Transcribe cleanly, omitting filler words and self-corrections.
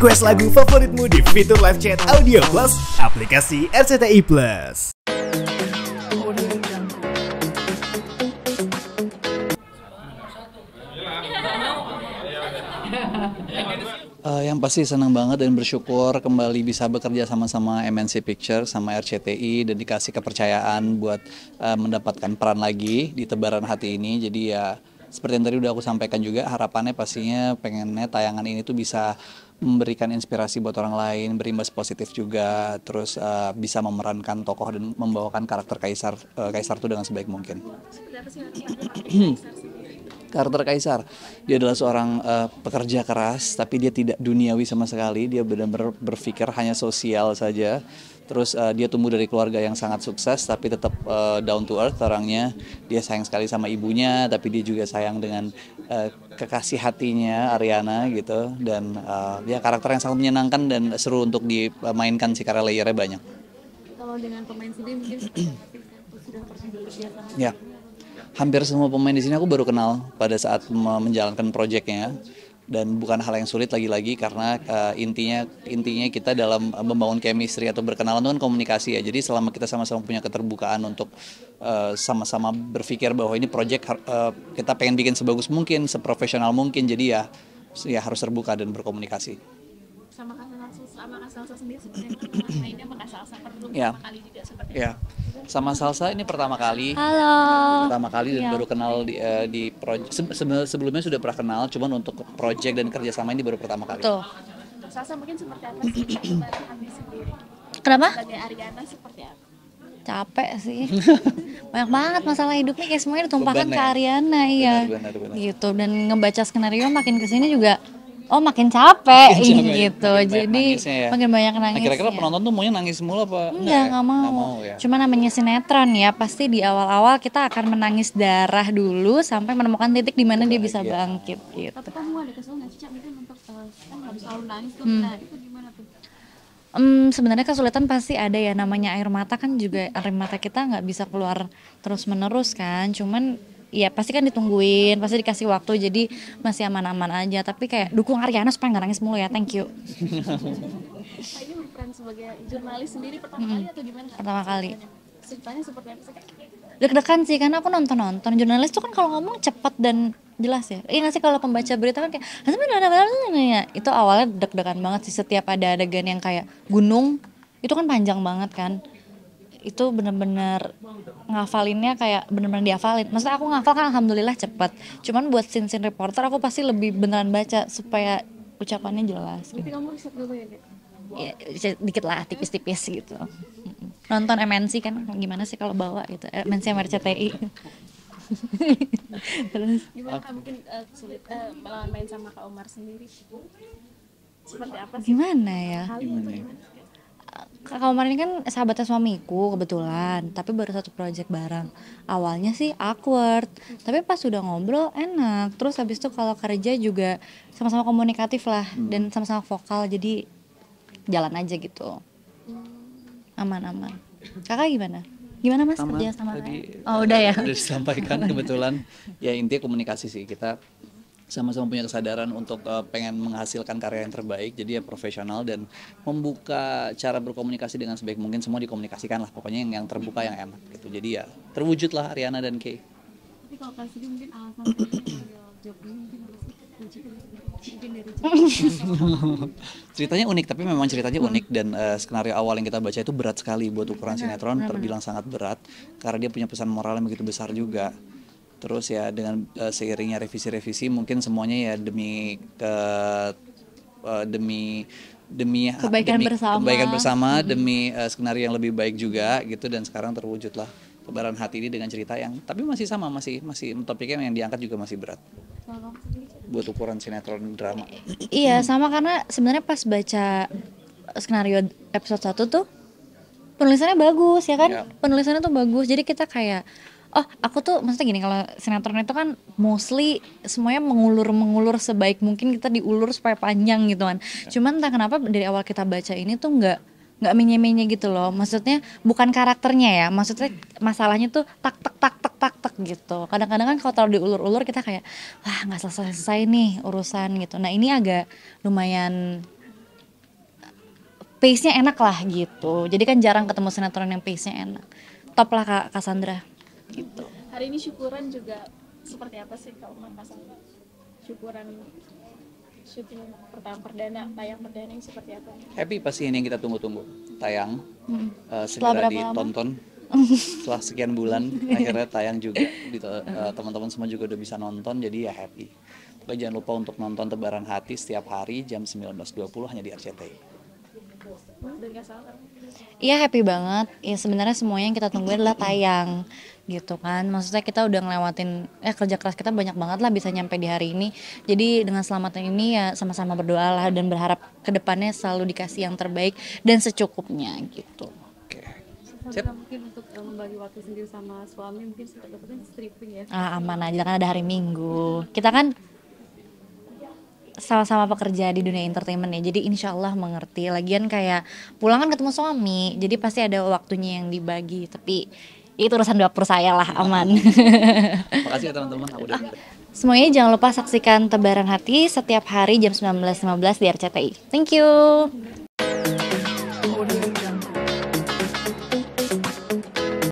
Request lagu favoritmu di fitur live chat Audio Plus, aplikasi RCTI Plus. Yang pasti senang banget dan bersyukur kembali bisa bekerja sama-sama MNC Pictures sama RCTI dan dikasih kepercayaan buat mendapatkan peran lagi di Tebaran Hati ini. Jadi ya seperti yang tadi udah aku sampaikan juga, harapannya pastinya pengennya tayangan ini tuh bisa memberikan inspirasi buat orang lain, berimbas positif juga, terus bisa memerankan tokoh dan membawakan karakter Kaisar tuh dengan sebaik mungkin. Seperti apa sih Kaisar sendiri? Karakter Kaisar, dia adalah seorang pekerja keras, tapi dia tidak duniawi sama sekali. Dia benar-benar berpikir hanya sosial saja. Terus dia tumbuh dari keluarga yang sangat sukses, tapi tetap down to earth orangnya. Dia sayang sekali sama ibunya, tapi dia juga sayang dengan kekasih hatinya Ariana gitu. Dan dia karakter yang sangat menyenangkan dan seru untuk dimainkan, sih karena layernya banyak. Kalau dengan pemain sendiri mungkin sudah pernah bekerja sama? Ya. Hampir semua pemain di sini aku baru kenal pada saat menjalankan proyeknya, dan bukan hal yang sulit lagi-lagi karena intinya kita dalam membangun chemistry atau berkenalan itu kan komunikasi ya. Jadi selama kita sama-sama punya keterbukaan untuk sama-sama berpikir bahwa ini proyek kita pengen bikin sebagus mungkin, seprofesional mungkin, jadi ya harus terbuka dan berkomunikasi. Sama Kak Salsa sendiri sebenarnya mainnya sama Kak Salsa perlu Ya. pertama kali juga seperti Ya. Sama Salsa ini pertama kali. Halo. Pertama kali dan Iya. baru kenal di project. Sebelumnya sudah pernah kenal, cuman untuk project dan kerjasama ini baru pertama kali. Tuh. Salsa mungkin seperti apa sih kemarin habis sendiri? Kenapa? Sebagai Ariana seperti apa? Capek sih. Banyak banget masalah hidupnya, kayak semuanya ditumpahkan Beban ke ya? Ariana, iya. Benar. Gitu, dan ngebaca skenario makin kesini juga makin capek gitu. Jadi nangisnya ya? makin banyak Nah, nangis. kira-kira penonton tuh maunya nangis mulu apa? Enggak, nggak mau. Nggak mau ya? Cuma namanya sinetron ya, pasti di awal-awal kita akan menangis darah dulu sampai menemukan titik di mana dia bisa bangkit gitu. Tapi kamu ada kesel nggak sih Cak mungkin untuk kan nggak bisa selalu nangis tuh? Nah itu gimana tuh? Sebenarnya kesulitan pasti ada ya, namanya air mata kan juga, air mata kita nggak bisa keluar terus menerus kan, cuman ya pasti kan ditungguin, pasti dikasih waktu, jadi masih aman-aman aja. Tapi kayak dukung Ariana supaya nggak nangis mulu ya, thank you. Nah, ini berperan sebagai jurnalis sendiri pertama kali atau gimana? Pertama kali. Ceritanya seperti apa sih Kak? Deg-degan sih karena aku nonton jurnalis tuh kan kalau ngomong cepat dan jelas ya. Iya nggak sih, kalau pembaca berita kan kayak ya, itu awalnya deg-degan banget sih. Setiap ada adegan yang kayak gunung itu kan panjang banget kan, itu bener-bener ngafalinnya kayak bener-bener dihafalin. Maksudnya aku ngafal kan alhamdulillah cepet, cuman buat scene reporter aku pasti lebih beneran baca supaya ucapannya jelas Tapi gitu. kamu riset dulu ya Kak? Ya, dikit lah, tipis-tipis gitu. Nonton MNC kan gimana sih kalau bawa gitu, MNC sama RCTI. Terus Gimana Kak mungkin sulit melawan main sama Kak Omar sendiri? Seperti apa sih? gimana ya, Gimana ya? Kak Omar ini kan sahabatnya suamiku kebetulan, tapi baru satu project bareng. Awalnya sih awkward, tapi pas udah ngobrol enak. Terus habis itu kalau kerja juga sama-sama komunikatif lah, dan sama-sama vokal, jadi jalan aja gitu. Aman-aman. Kakak gimana? Gimana Mas Sama, kerja sama tadi, Oh udah ya. Udah disampaikan kebetulan. Ya intinya komunikasi sih, kita sama-sama punya kesadaran untuk pengen menghasilkan karya yang terbaik, jadi ya profesional dan membuka cara berkomunikasi dengan sebaik mungkin. Semua dikomunikasikan lah, pokoknya yang terbuka, yang enak gitu. Jadi ya terwujudlah Ariana dan Kay. Tapi kalau Kak Sidi mungkin alasan job ini mungkin apa sih? Mungkin dari Ceritanya unik, tapi memang ceritanya unik, dan skenario awal yang kita baca itu berat sekali buat ukuran sinetron, terbilang sangat berat karena dia punya pesan moral yang begitu besar juga. Terus ya dengan seiringnya revisi-revisi mungkin semuanya ya demi Kebaikan bersama. demi skenario yang lebih baik juga gitu, dan sekarang terwujudlah Tebaran Hati ini dengan cerita yang tapi masih sama, masih topiknya yang diangkat juga masih berat kalau kamu sendiri buat ukuran sinetron drama. Iya sama, karena sebenarnya pas baca skenario episode 1 tuh penulisannya bagus ya kan, Ya. penulisannya tuh bagus, jadi kita kayak aku tuh maksudnya gini, kalau sinetron itu kan mostly semuanya mengulur sebaik mungkin, kita diulur supaya panjang gitu kan. Cuman entah kenapa dari awal kita baca ini tuh nggak menye-menye gitu loh, maksudnya bukan karakternya ya, maksudnya masalahnya tuh tak gitu. Kadang-kadang kan kalau terlalu diulur-ulur kita kayak wah nggak selesai nih urusan gitu. Nah ini agak lumayan pace-nya enak lah gitu. Jadi kan jarang ketemu sinetron yang pace-nya enak. Top lah Kak Cassandra gitu. Hari ini syukuran juga seperti apa sih kalau Mas Cassandra? Syukuran syuting pertama perdana, tayang perdana yang seperti apa? Happy pasti ini yang kita tunggu-tunggu. Tayang, Setelah segera berapa lama? ditonton. Setelah sekian bulan akhirnya tayang juga. Teman-teman semua juga udah bisa nonton, jadi ya happy. Pokoknya jangan lupa untuk nonton Tebaran Hati setiap hari jam 19.20 hanya di RCTI. Dan nggak salah. Iya happy banget. Ya sebenarnya semuanya yang kita tungguin adalah tayang gitu kan. Maksudnya kita udah ngelewatin kerja keras kita banyak banget lah bisa nyampe di hari ini. Jadi dengan selamatnya ini ya sama-sama berdoa lah dan berharap kedepannya selalu dikasih yang terbaik dan secukupnya gitu. Oke. Cassandra mungkin untuk membagi waktu sendiri sama suami mungkin seperti stripping ya. Aman aja kan ada hari Minggu. Kita kan sama-sama pekerja di dunia entertainment ya, jadi insya Allah mengerti. Lagian kayak pulang kan ketemu suami, jadi pasti ada waktunya yang dibagi. Tapi itu urusan dapur saya lah, aman. Makasih ya teman-teman, aku udah Semuanya jangan lupa saksikan Tebaran Hati setiap hari jam 19.15 di RCTI. Thank you.